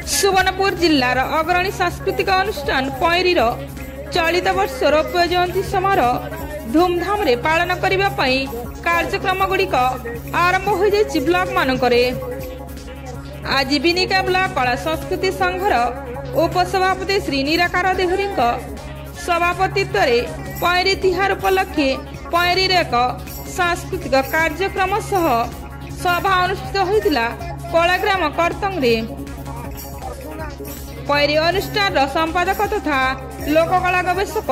सुवर्णपुर जिलार अग्रणी सांस्कृतिक अनुष्ठान पैरीर चलित वर्ष रौप्य जयंती समारोह धूमधाम रे पालन करिबा पई कार्यक्रम गुड़िक आरंभ हो जाइछि ब्लॉक मानकरे। आज बिनिका ब्लॉक कला संस्कृति संघर उपसभापति श्री निराकार देहुरी सभापतित्व पैरी तिहार उपलक्षे पैरीर एक सांस्कृतिक कार्यक्रम सह सभा अनुष्ठित होइतिला कलाग्राम करतंगरे। पैरी अनुष्ठान संपादक तथा लोककला गवेषक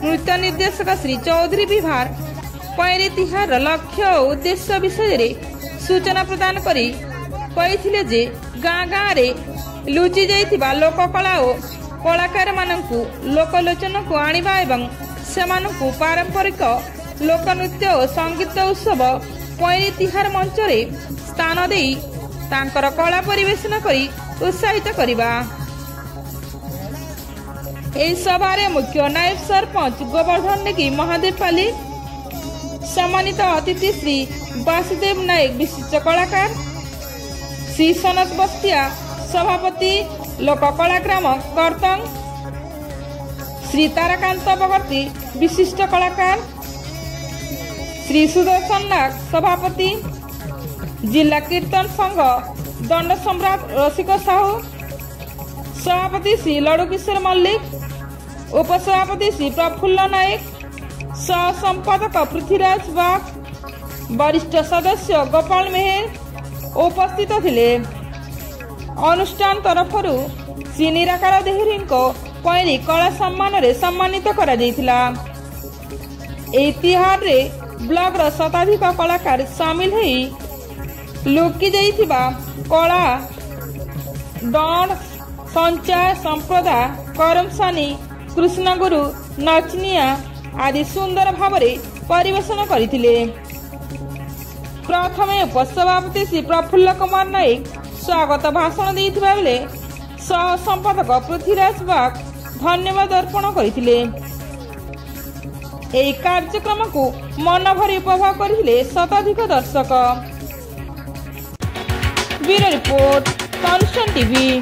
नृत्य निर्देशक श्री चौधरी विभार पैरी तिहार लक्ष्य और उद्देश्य विषय सूचना प्रदान करी कहिथिले जे गाँ गाँ रे लुचि जाइथिबा लोककला और कलाकार माननकु लोकलोचन को आनिबा एवं सेमानकु पारंपरिक लोकनृत्य और संगीत उत्सव पैरी तिहार मंच रे स्थान देई तांकर कला परिवेशन करी उत्साहित करिबा। एही सभारे मुख्य नायब सरपंच गोवर्धन नेगी महादेव पाली, सम्मानित अतिथि श्री वासुदेव नायक विशिष्ट कलाकार, श्री सनत बस्तिया सभापति लोक कलाग्राम करतंग, श्री ताराकांत बगर्ती विशिष्ट कलाकार, श्री सुदर्शन नाग सभापति, जिला कीर्तन संघ दंड सम्राट रसिक साहू, सभापति श्री लडू किशोर मल्लिक, उपसभापति श्री प्रफुल्ल नायक, सह संपादक पृथ्वीराज बाग, वरिष्ठ सदस्य गोपाल मेहर उपस्थित थिले। अनुष्ठान तरफरु श्री निराकार देहुरी पैरी कला सम्मान रे सम्मानित करा जायतिला। एही तिहार रे ब्लॉक रो शताधिक कलाकार शामिल होई लुकी जाइथिबा कला दंड संचा संप्रदा करमसानी कृष्णगुरु नचनिया आदि सुंदर भावरे परिवेशन करथिले। प्रथमे उपसभापति श्री प्रफुल्ल कुमार नायक स्वागत भाषण देइथिबा बेले सह संपादक पृथ्वीराज बाग धन्यवाद अर्पण करथिले। एही कार्यक्रम को मन भरी उपभोग करथिले शताधिक दर्शक। ब्यूरो रिपोर्ट, तनुष्टन टीवी।